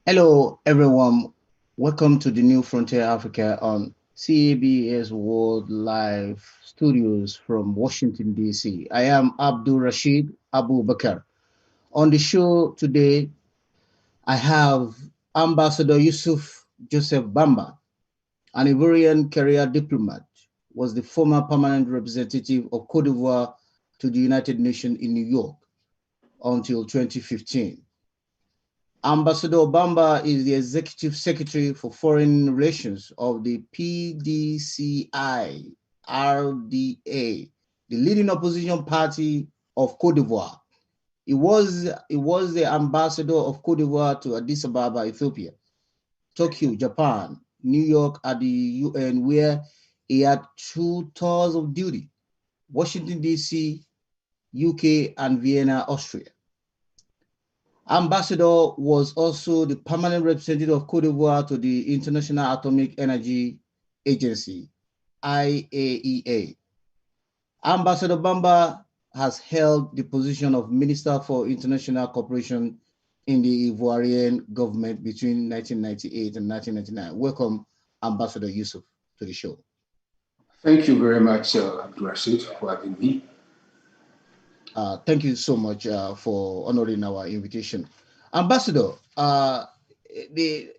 Hello, everyone. Welcome to the New Frontier Africa on CABS World Live Studios from Washington, D.C. I am AbdulRasheed Abubakar. On the show today, I have Ambassador Yusuf Joseph Bamba, an Ivorian career diplomat, was the former permanent representative of Cote d'Ivoire to the United Nations in New York until 2015. Ambassador Bamba is the Executive Secretary for Foreign Relations of the PDCI-RDA, the leading opposition party of Cote d'Ivoire. He was the ambassador of Cote d'Ivoire to Addis Ababa, Ethiopia, Tokyo, Japan, New York at the UN, where he had two tours of duty, Washington, D.C., UK, and Vienna, Austria. Ambassador was also the permanent representative of Cote d'Ivoire to the International Atomic Energy Agency, IAEA. Ambassador Bamba has held the position of Minister for International Cooperation in the Ivorian government between 1998 and 1999. Welcome, Ambassador Yusuf, to the show. Thank you very much, AbdulRasheed, for having me. Thank you so much for honoring our invitation. Ambassador, the,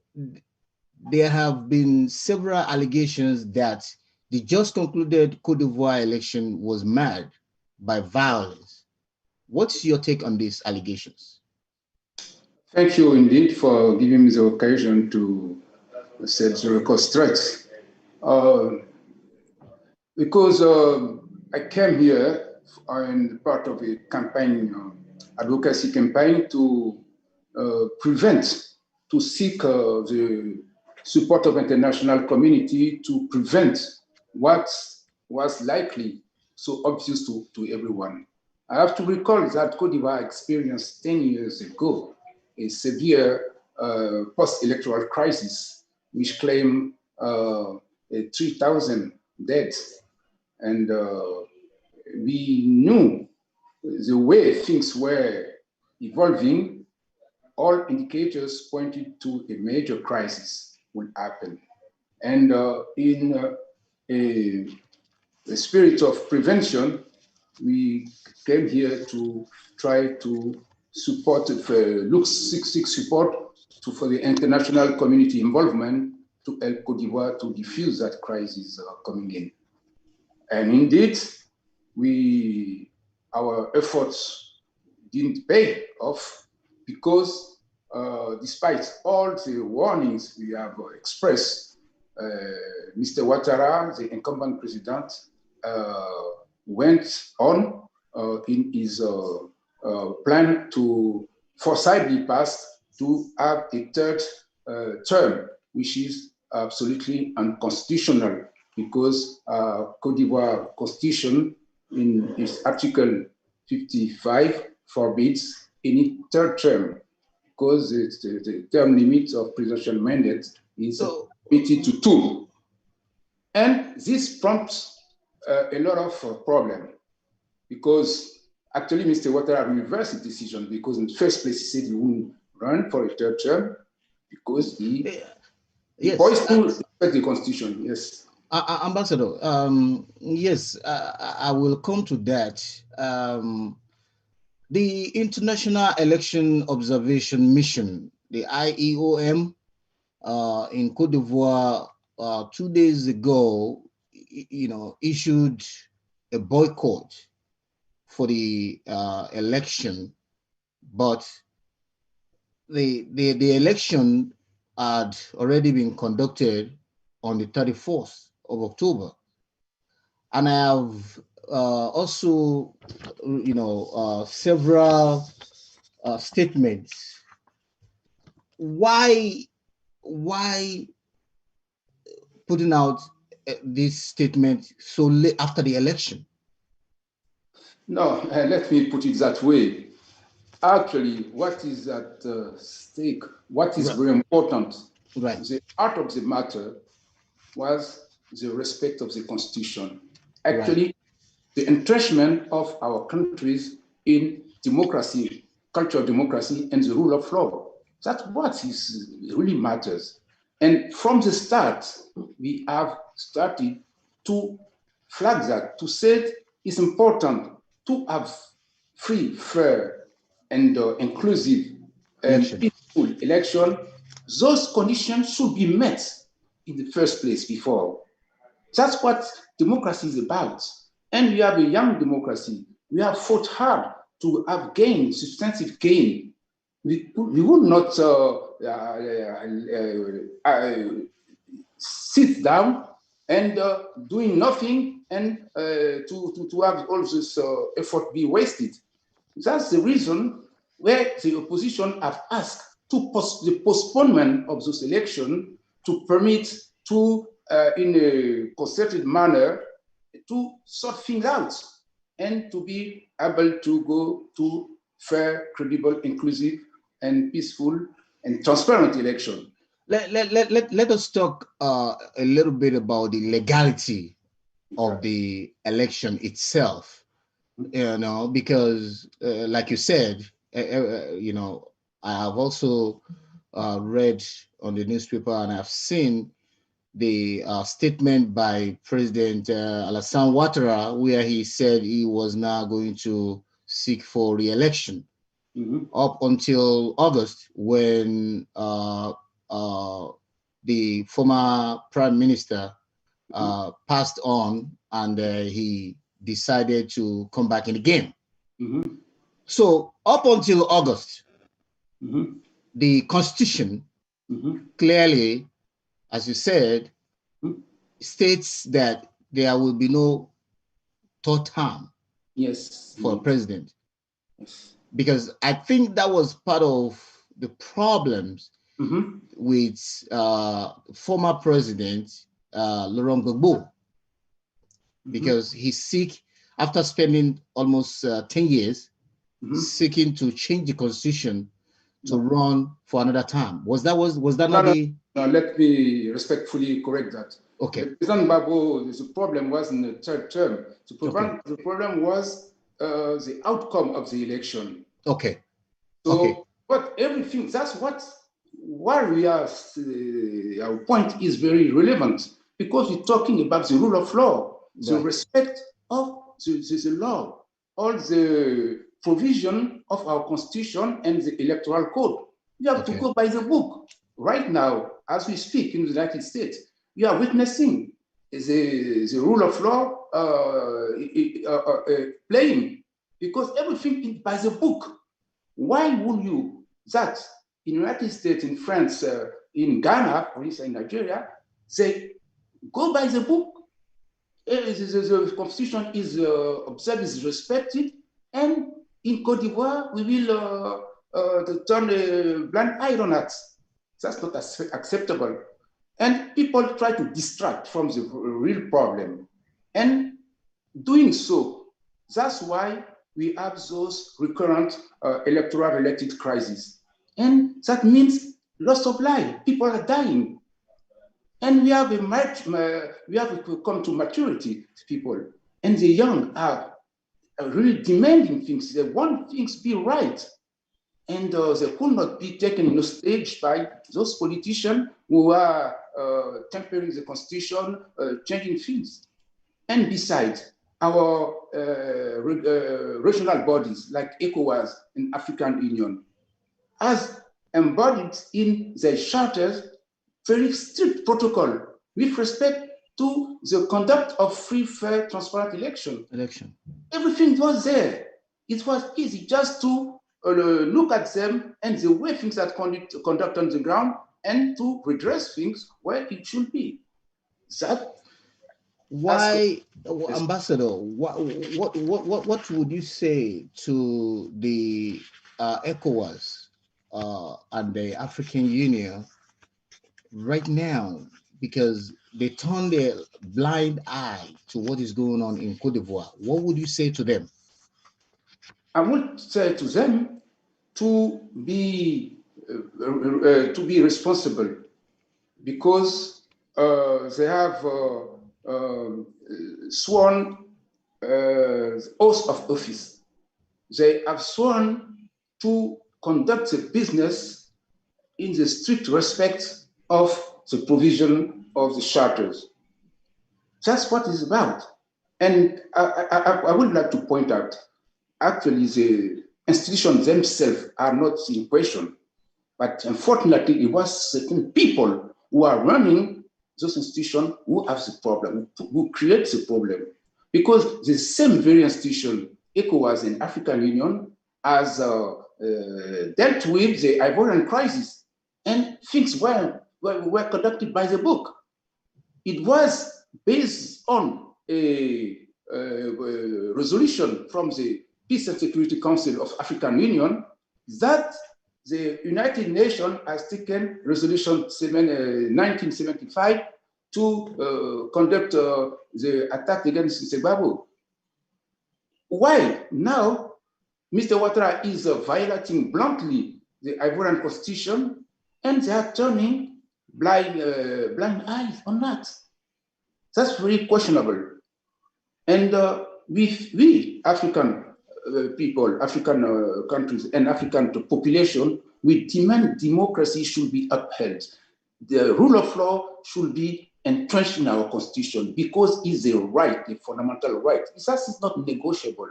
there have been several allegations that the just concluded Cote d'Ivoire election was marred by violence. What's your take on these allegations? Thank you indeed for giving me the occasion to set the record straight. Because I came here in part of a campaign, advocacy campaign to seek the support of international community to prevent what was likely so obvious to everyone. I have to recall that Cote d'Ivoire experienced 10 years ago a severe post-electoral crisis, which claimed 3,000 deaths. And we knew the way things were evolving. All indicators pointed to a major crisis will happen. And in a spirit of prevention, we came here to try to support, seek support for the international community involvement to help Cote d'Ivoire to defuse that crisis coming in. And indeed, our efforts didn't pay off because despite all the warnings we have expressed, Mr. Ouattara, the incumbent president, went on in his plan to forcibly pass to have a third term, which is absolutely unconstitutional because Cote d'Ivoire Constitution in its Article 55 forbids any third term because the term limit of presidential mandate is limited to 2. And this prompts a lot of problem because actually Mr. Ouattara reversed his decision because in the first place he said he wouldn't run for a third term because he voiced to respect the constitution. Yes. Ambassador, yes, I will come to that. The International Election Observation Mission, the IEOM, in Cote d'Ivoire 2 days ago, issued a boycott for the election, but the election had already been conducted on the 31st of October. And I have also, several statements. Why putting out this statement so late after the election? No, let me put it that way. Actually, what is at stake, what is very important, the heart of the matter was the respect of the Constitution. Actually, the entrenchment of our countries in democracy, culture of democracy, and the rule of law. That's what is really matters. And from the start, we have started to flag that, to say it's important to have free, fair, and inclusive and peaceful election. Those conditions should be met in the first place before. That's what democracy is about. And we have a young democracy. We have fought hard to have gained, substantive gain. We would not sit down and doing nothing and to have all this effort be wasted. That's the reason where the opposition have asked to the postponement of this election to permit to, in a concerted manner, to sort things out and to be able to go to fair, credible, inclusive, and peaceful and transparent election. Let us talk a little bit about the legality of the election itself, because like you said, I have also read on the newspaper and I've seen the statement by President Alassane Ouattara, where he said he was now going to seek for re-election up until August, when the former prime minister passed on and he decided to come back in the game. So up until August, the constitution clearly, as you said, states that there will be no third term for a president. Because I think that was part of the problems with former president Laurent Gbagbo, because he after spending almost 10 years seeking to change the constitution to run for another term. Was that not the... No, let me respectfully correct that. Okay. President Gbagbo, the problem wasn't the third term. The problem was the outcome of the election. Okay. So, but everything, that's why we are, our point is very relevant, because we're talking about the rule of law, the respect of the law, all the provision of our constitution and the electoral code. You have to go by the book. Right now, as we speak in the United States, we are witnessing the rule of law playing, because everything is by the book. Why would you that in the United States, in France, in Ghana, for instance, in Nigeria, say, go by the book, the constitution is observed, is respected, and in Cote d'Ivoire, we will turn a blind eye on that. That's not acceptable. And people try to distract from the real problem. And doing so, that's why we have those recurrent electoral-related crises. And that means loss of life. People are dying. And we have to come to maturity, people. And the young are really demanding things. They want things to be right. And they could not be taken stage by those politicians who are tempering the constitution, changing things. And besides, our regional bodies like ECOWAS and African Union has embodied in their charters very strict protocol with respect to the conduct of free, fair, transparent election. Everything was there. It was easy just to look at them and the way things are conducted on the ground and to redress things where it should be. Why, Ambassador, what would you say to the ECOWAS and the African Union right now, because they turn their blind eye to what is going on in Cote d'Ivoire? What would you say to them? I would say to them to be responsible, because they have sworn oath of office. They have sworn to conduct the business in the strict respect of the provision of the charters. That's what it's about. And I would like to point out, actually, the institutions themselves are not in question, but unfortunately, it was certain people who are running those institutions who have the problem, who create the problem. Because the same very institution, ECOWAS and African Union, has dealt with the Ivorian crisis, and things were conducted by the book. It was based on a resolution from the Peace and Security Council of African Union that the United Nations has taken resolution 1975 to conduct the attack against Zimbabwe. Why now Mr. Ouattara is violating bluntly the Ivorian constitution, and they are turning blind eyes on that? That's very questionable. And we African people, African countries, and African population, we demand democracy should be upheld. The rule of law should be entrenched in our constitution because it's a right, a fundamental right. It's not negotiable.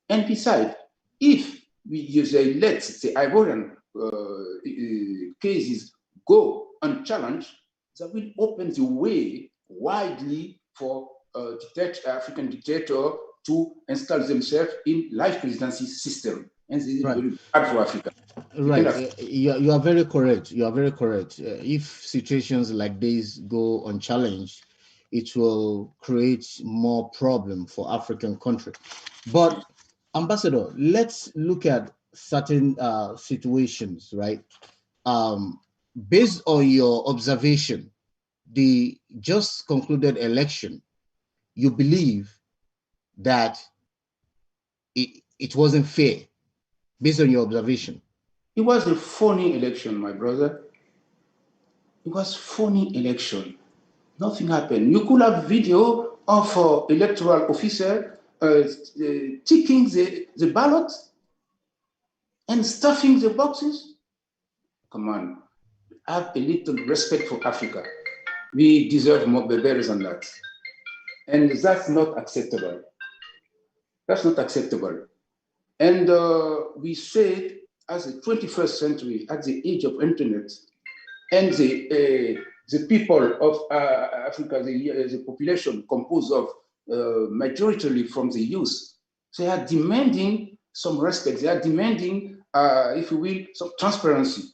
And besides, if we let the Ivorian cases go unchallenged, that will open the way widely for African dictator to install themselves in life presidency system. And this is very bad for Africa. Right. You are very correct. You are very correct. If situations like this go unchallenged, it will create more problem for African countries. But Ambassador, let's look at certain situations, right? Based on your observation, the just concluded election, you believe that it wasn't fair, based on your observation? It was a phony election, my brother. It was phony election. Nothing happened. You could have video of electoral officer ticking the ballot and stuffing the boxes. Come on, have a little respect for Africa. We deserve more better than that. And that's not acceptable. That's not acceptable. And we said, as the 21st century, at the age of internet, and the people of Africa, the population composed of majoritarily from the youth, they are demanding some respect. They are demanding, if you will, some transparency.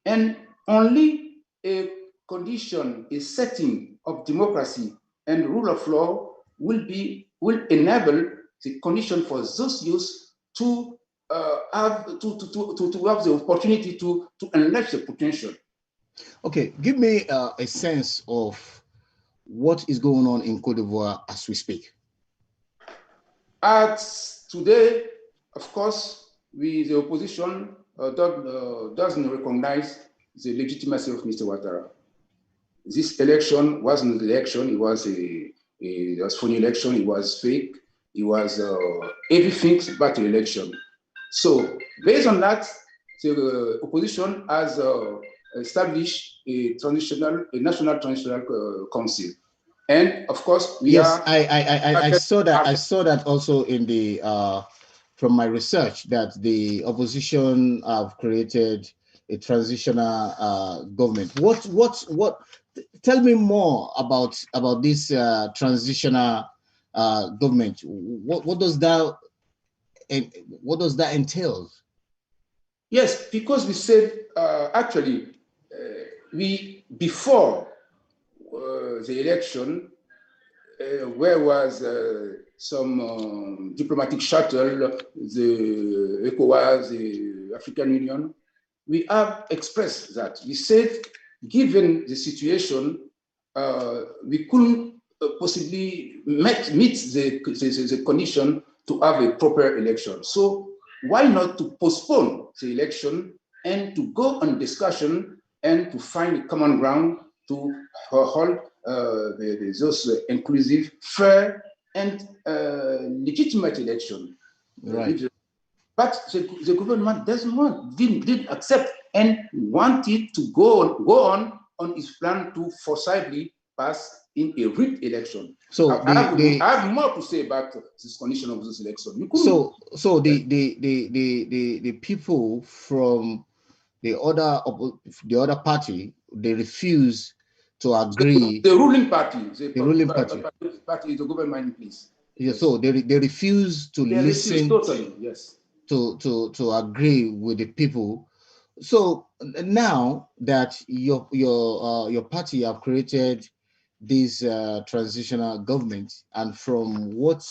And only a condition, a setting of democracy and rule of law will enable the condition for those youth to have the opportunity to unleash the potential. Okay, give me a sense of what is going on in Cote d'Ivoire as we speak. Today, of course, the opposition doesn't recognize the legitimacy of Mr. Ouattara. This election wasn't an election. It was a phony election. It was fake. It was everything but an election. So based on that, the opposition has established a national transitional council, and of course I saw that. I saw that also in the from my research that the opposition have created a transitional government. What? Tell me more about this transitional government. What does that entail? Yes, because we said actually before the election, where was some diplomatic shuttle, the ECOWAS, the African Union, we have expressed that. We said, given the situation, we couldn't possibly meet the condition to have a proper election. So why not to postpone the election and to go on discussion and to find a common ground to hold those inclusive, fair, and legitimate election. Right. But the government doesn't want, didn't accept, and wanted to go on its plan to forcibly pass in a rigged election. So I have more to say about this condition of this election. So the people from the other party, they refuse to agree. The ruling party, the ruling party, is the government in place. Yeah, yes. So they refuse to listen. Totally, yes. To agree with the people. So now that your party have created this transitional government, and from what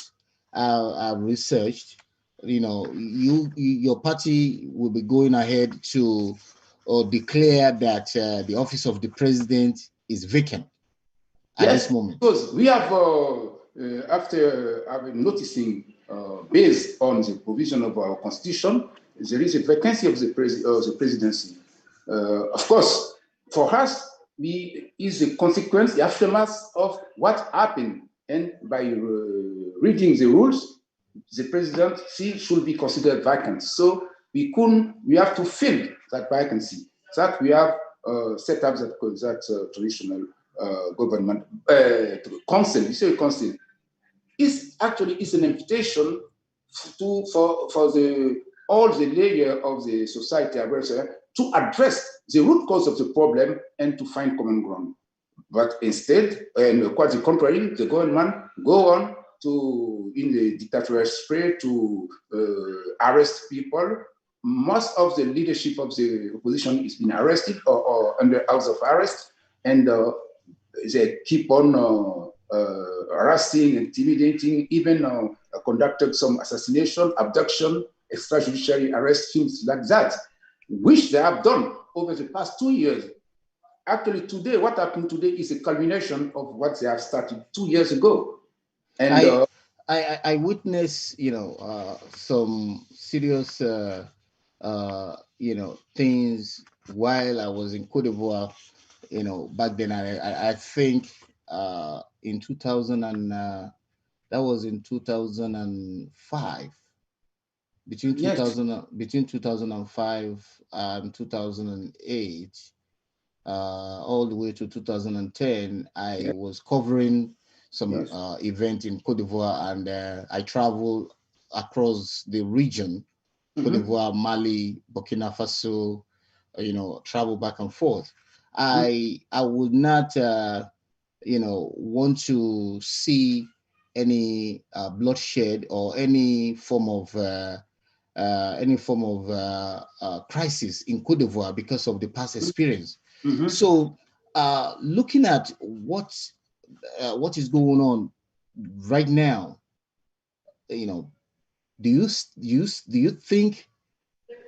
I've researched, your party will be going ahead to declare that the office of the president is vacant at this moment. Because we have, after noticing, based on the provision of our constitution, there is a vacancy of the presidency. Of course, for us, is the consequence, the aftermath of what happened. And by reading the rules, the presidency should be considered vacant. So we have to fill that vacancy. That we have set up that traditional government council. You say council is actually an invitation for all the layer of the society to address the root cause of the problem and to find common ground. But instead, and quite the contrary, the government go on to, in the dictatorial spirit, to arrest people. Most of the leadership of the opposition is being arrested or under house of arrest, and they keep on harassing, intimidating, even conducted some assassination, abduction, extrajudicial arrest, things like that, which they have done over the past 2 years. Actually, today, what happened today is a culmination of what they have started 2 years ago. And I witnessed, some serious, things while I was in Cote d'Ivoire. Back then, I think in 2000 and that was in 2005. Between 2005 and 2008, all the way to 2010, I was covering some event in Cote d'Ivoire, and I traveled across the region, Cote d'Ivoire, Mali, Burkina Faso, travel back and forth. I would not, want to see any bloodshed or any form of crisis in Cote d'Ivoire because of the past experience. So, looking at what is going on right now, do you think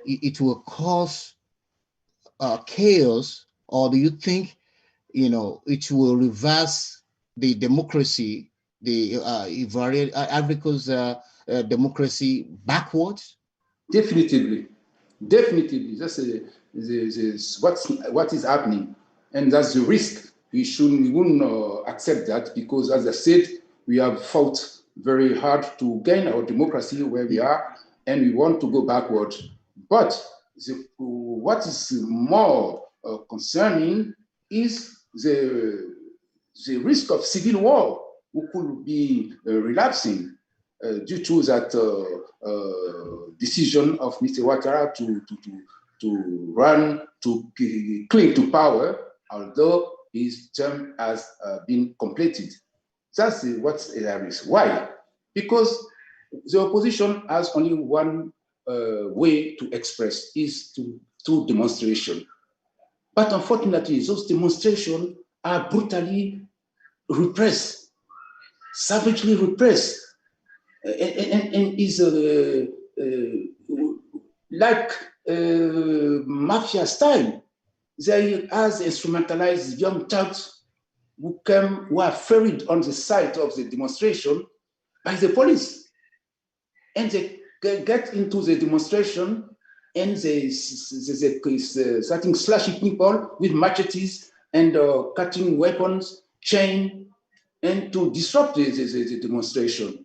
it will cause chaos, or do you think it will reverse the democracy, the Ivory Coast democracy backwards? Definitely. That's what is happening, and that's the risk. We wouldn't accept that, because, as I said, we have fought very hard to gain our democracy where we are, and we want to go backward. But what is more concerning is the risk of civil war, who could be relapsing due to that decision of Mr. Ouattara to run, to cling to power, although his term has been completed. That's what's the risk. Why? Because the opposition has only one way to express, is through demonstration. But unfortunately, those demonstrations are brutally repressed, savagely repressed, and is like mafia style. They has instrumentalized young thugs who are ferried on the site of the demonstration by the police, and they get into the demonstration, and they starting slashing people with machetes and cutting weapons, chain, and to disrupt the demonstration.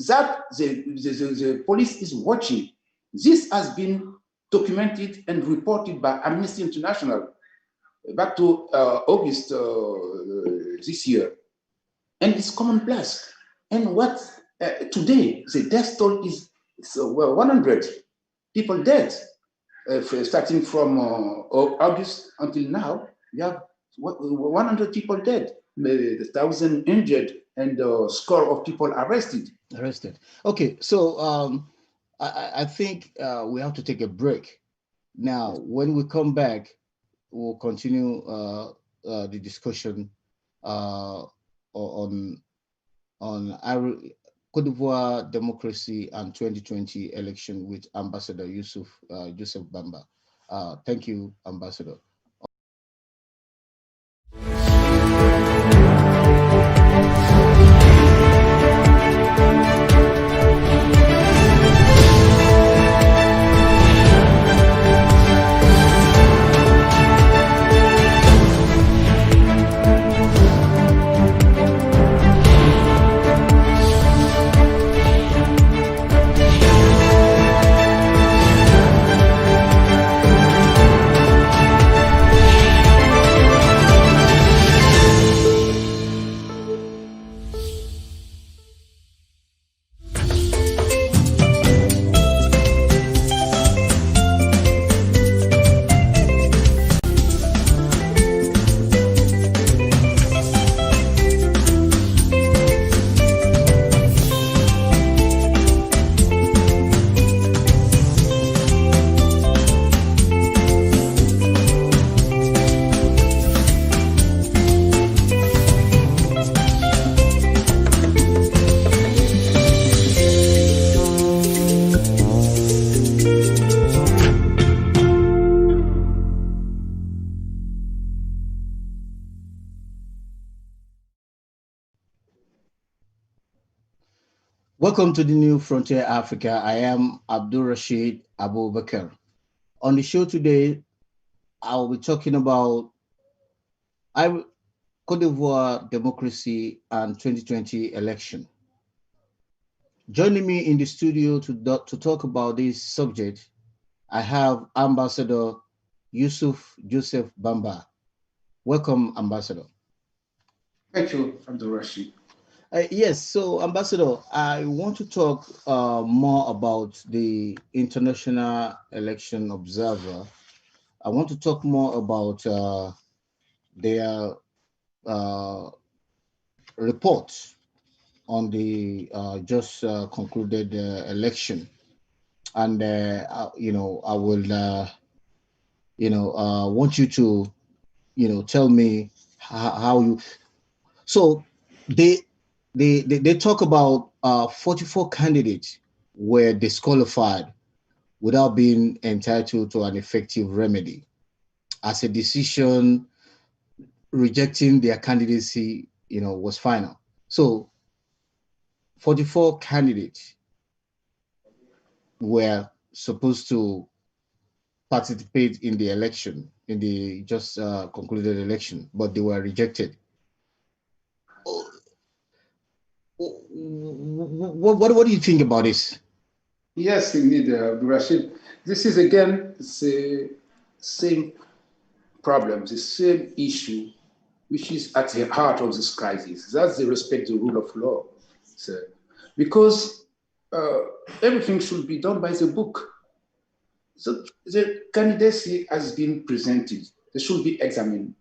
That the police is watching, This has been documented and reported by Amnesty International back to August this year. And it's commonplace. And what today, the death toll is 100 people dead. Starting from August until now, we have 100 people dead, 1,000 injured, and a score of people arrested. Okay, so I think we have to take a break. Now, when we come back, we'll continue the discussion on Cote d'Ivoire democracy and 2020 election with Ambassador Yusuf Bamba. Thank you, Ambassador. Welcome to the New Frontier Africa. I am AbdulRasheed Abubakar. On the show today, I'll be talking about Cote d'Ivoire democracy and 2020 election. Joining me in the studio to talk about this subject, I have Ambassador Joseph Bamba. Welcome, Ambassador. Thank you, AbdulRasheed. Yes, so Ambassador, I want to talk more about the International Election Observer. I want to talk more about their uh, report on the just concluded election, and I will want you to tell me how you. So they they talk about 44 candidates were disqualified without being entitled to an effective remedy as a decision rejecting their candidacy, was final. So 44 candidates were supposed to participate in the election, in the just concluded election, but they were rejected. What do you think about this? Yes, indeed, Rashid. This is again the same problem, the same issue, which is at the heart of this crisis. That's the respect the rule of law. So, because everything should be done by the book. So the candidacy has been presented. They should be examined,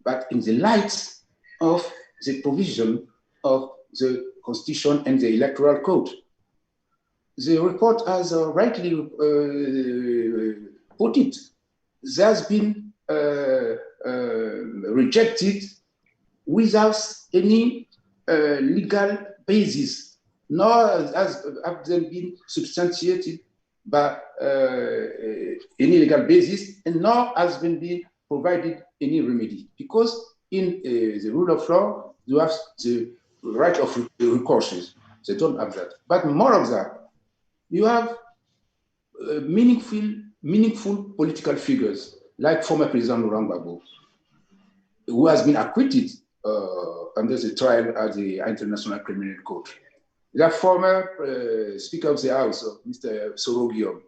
but in the light of the provision of the Constitution and the Electoral Code. The report has rightly put it. There has been rejected without any legal basis, nor has them been substantiated by any legal basis, and nor has been provided any remedy. Because in the rule of law, you have the right of recourse. They don't have that. But more of that, you have meaningful political figures like former President Laurent Gbagbo, who has been acquitted under the trial at the International Criminal Court. The former Speaker of the House, Mr. Soro Guillaume,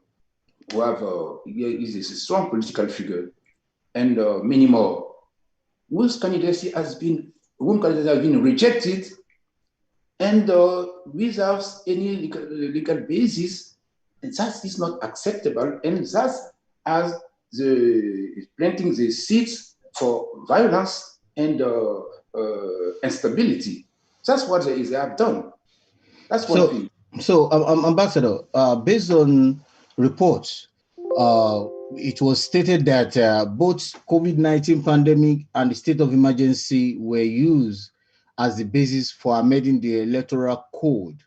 who have is a strong political figure, and many more, whose candidacy has been rejected, and without any legal basis. And that is not acceptable, and that as the planting the seeds for violence and instability. That's what they have done. That's one So, thing. Ambassador, based on reports, it was stated that both COVID-19 pandemic and the state of emergency were used as the basis for amending the electoral code.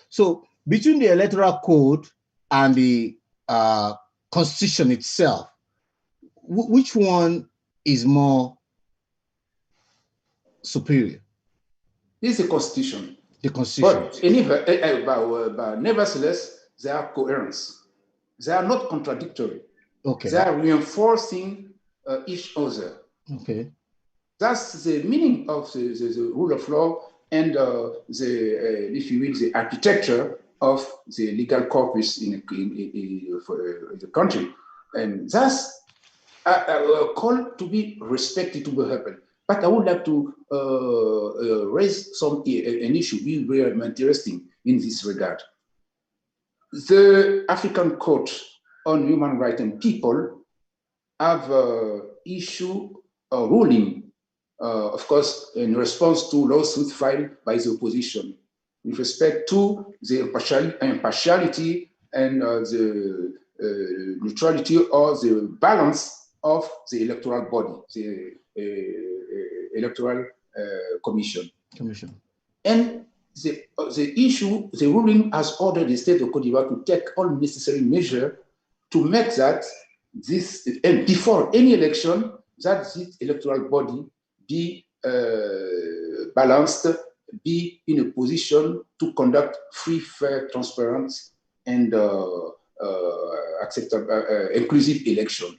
So, between the electoral code and the constitution itself, which one is more superior? This is a constitution. The constitution. But nevertheless, they are coherent. They are not contradictory. Okay. They are reinforcing each other. Okay. That's the meaning of the rule of law and if you will, the architecture of the legal corpus in the country. And that's a call to be respected, to be happen. But I would like to raise an issue very interesting in this regard. The African Court on Human Rights and People have issued a ruling, of course, in response to lawsuits filed by the opposition with respect to the impartiality and the neutrality or the balance of the electoral body, the electoral commission. And the ruling has ordered the state of Cote d'Ivoire to take all necessary measures to make that this, and before any election, that this electoral body be balanced, be in a position to conduct free, fair, transparent, and acceptable, inclusive election.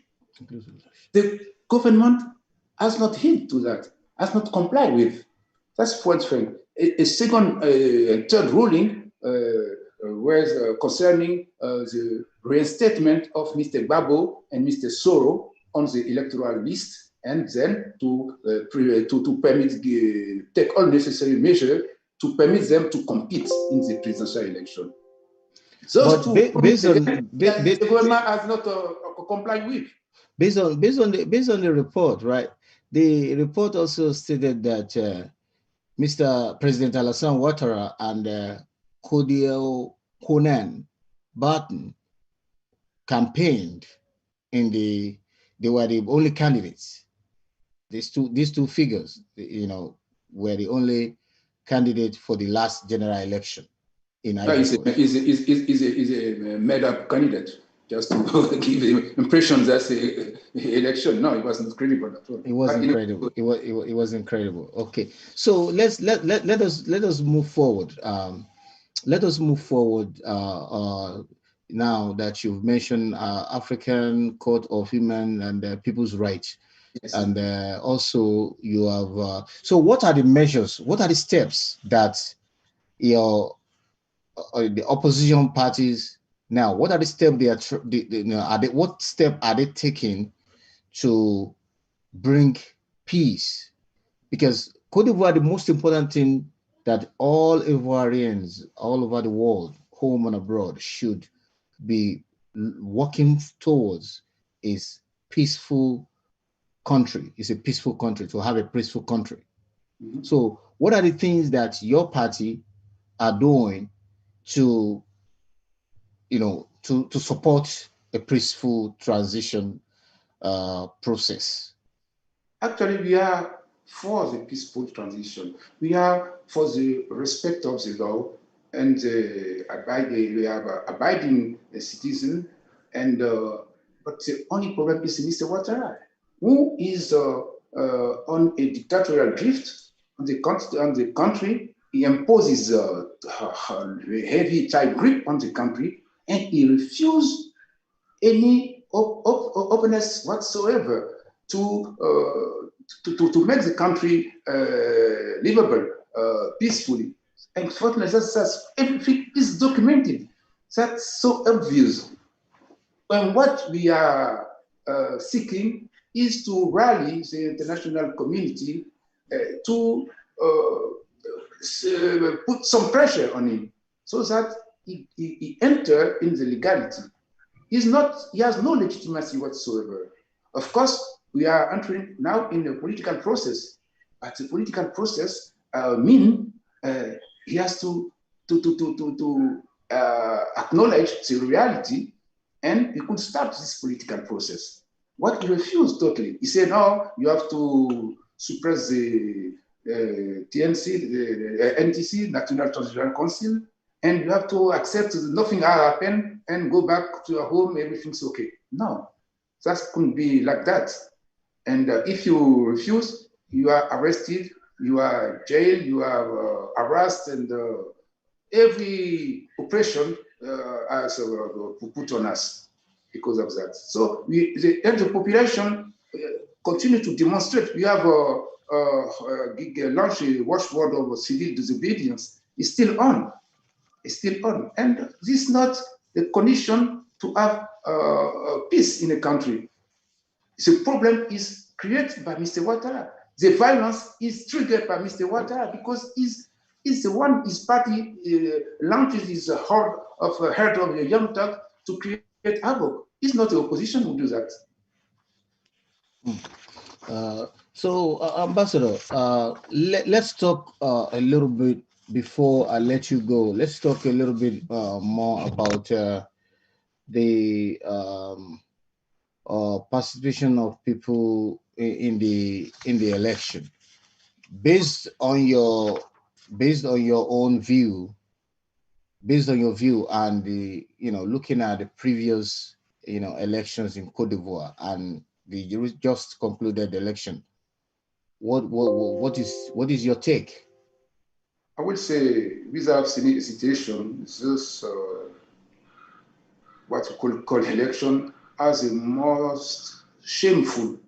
The government has not hit to that, has not complied with. That's one thing. A second, third ruling was concerning the reinstatement of Mr. Gbagbo and Mr. Soro on the electoral list, and then to permit, take all necessary measures to permit them to compete in the presidential election. Those two the government has not complied with. Based on the report, right? The report also stated that Mr. President Alassane Ouattara and Conan Barton campaigned they were the only candidates. These two figures, were the only candidate for the last general election in Ivory Coast. Is a made-up candidate just to give the impression that's an election. No, it wasn't credible at all. It wasn't credible. It was incredible. Okay, so let us move forward. Let us move forward now that you've mentioned African Court of Human and People's Rights. Yes. And also you have, so what are the measures, what are the steps that the opposition parties now, what are the steps what step are they taking to bring peace? Because Cote d'Ivoire, the most important thing that all Ivoirians all over the world, home and abroad, should be working towards is peaceful country. It's a peaceful country, to have a peaceful country. Mm-hmm. So what are the things that your party are doing to support a peaceful transition process? Actually, we are for the peaceful transition. We are for the respect of the law and we are abiding citizen. And but the only problem is Mr. Ouattara, who is on a dictatorial drift on the country. He imposes a heavy, tight grip on the country, and he refused any openness whatsoever to make the country livable peacefully. And fortunately, everything is documented. That's so obvious. And what we are seeking is to rally the international community to put some pressure on him so that he enter in the legality. He has no legitimacy whatsoever. Of course, we are entering now in a political process, but the political process mean he has to acknowledge the reality, and he could start this political process. What he refused totally, he said, no, you have to suppress the TNC, the NTC, National Transitional Council, and you have to accept that nothing will happen and go back to your home, everything's okay. No, that couldn't be like that. And if you refuse, you are arrested, you are jailed, you are harassed, and every oppression has put on us because of that. So the population continue to demonstrate. We have launched a watchword of civil disobedience. It's still on. It's still on. And this is not the condition to have peace in a country. The problem is created by Mr. Ouattara. The violence is triggered by Mr. Ouattara because he's the one, his party launches his horde of a young Turk to create havoc. It's not the opposition who do that. Ambassador, let's talk a little bit before I let you go. Let's talk a little bit more about the participation of people in the election. Based on your own view, based on your view, and the looking at the previous elections in Cote d'Ivoire and the just concluded election, what is your take? I would say, without any hesitation, this what we call election as the most shameful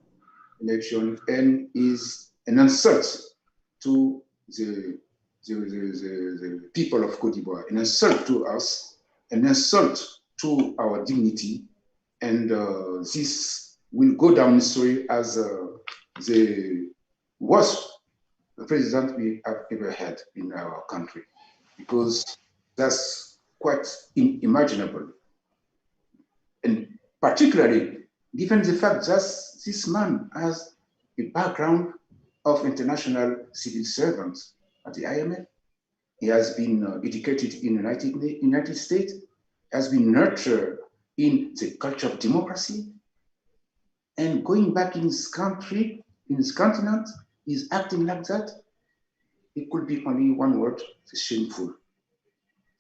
election and is an insult to the people of Cote d'Ivoire, an insult to us, an insult to our dignity, and this will go down in history as the worst president we have ever had in our country, because that's quite unimaginable. And particularly, given the fact that this man has a background of international civil servants at the IMF, he has been educated in the United States, has been nurtured in the culture of democracy, and going back in his country, in his continent, is acting like that. It could be only one word: shameful.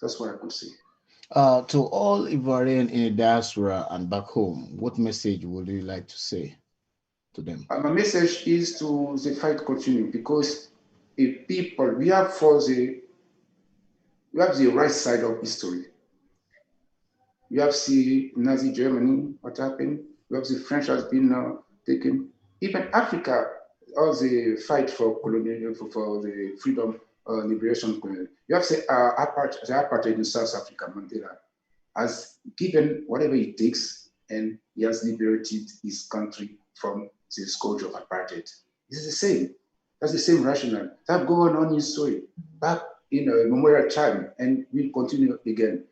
That's what I could say. To all Ivorian in the diaspora and back home, what message would you like to say to them? My message is to the fight continue, because if people, we have the right side of history. We have seen Nazi Germany, what happened. We have the French has been taken. Even Africa, all the fight for colonial, for the freedom, liberation. You have the apartheid in South Africa, Mandela has given whatever it takes, and he has liberated his country from the scourge of apartheid. It's the same. That's the same rationale. That going on in story back in a memorial time, and will continue again.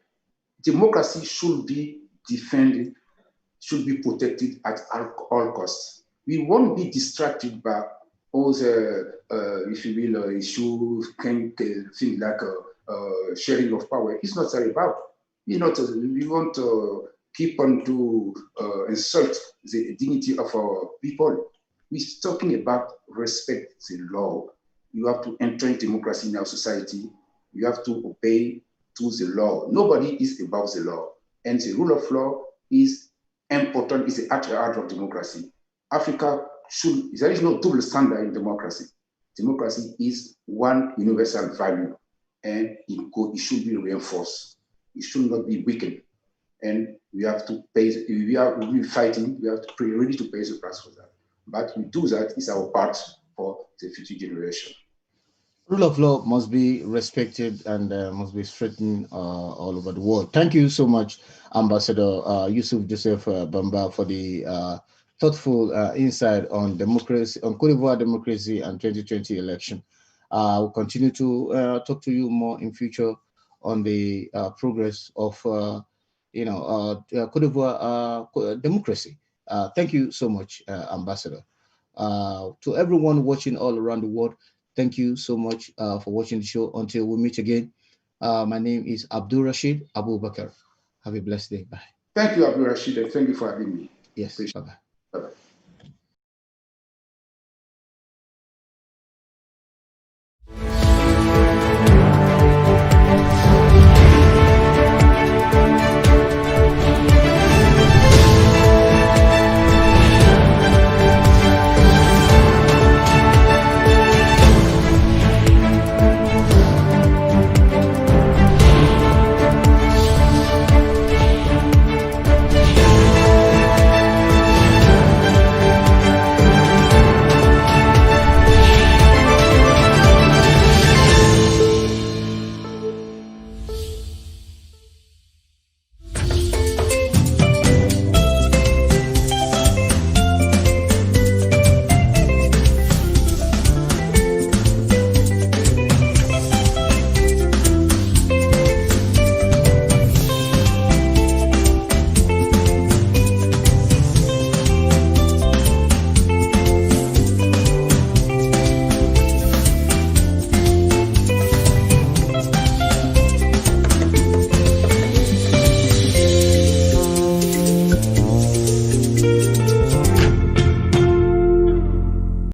Democracy should be defended, should be protected at all costs. We won't be distracted by all the, if you will, issues, things like sharing of power. It's not that about. We want to keep on to insult the dignity of our people. We're talking about respect the law. You have to enter in democracy in our society. You have to obey to the law. Nobody is above the law. And the rule of law is important, is the heart of democracy. Africa there is no double standard in democracy. Democracy is one universal value, and it should be reinforced. It should not be weakened. And we have to pay, we'll be fighting, we have to be ready to pay the price for that. But we do that, is our part for the future generation. Rule of law must be respected and must be strengthened all over the world. Thank you so much, Ambassador Yusuf Joseph Bamba, for the thoughtful insight on democracy, on Cote d'Ivoire democracy and 2020 election. We'll continue to talk to you more in future on the progress of, Cote d'Ivoire democracy. Thank you so much, Ambassador. To everyone watching all around the world, thank you so much for watching the show. Until we meet again, my name is AbdulRasheed Abubakar. Have a blessed day. Bye. Thank you, AbdulRasheed, and thank you for having me. Yes, Appreciate bye bye. it. Bye-bye.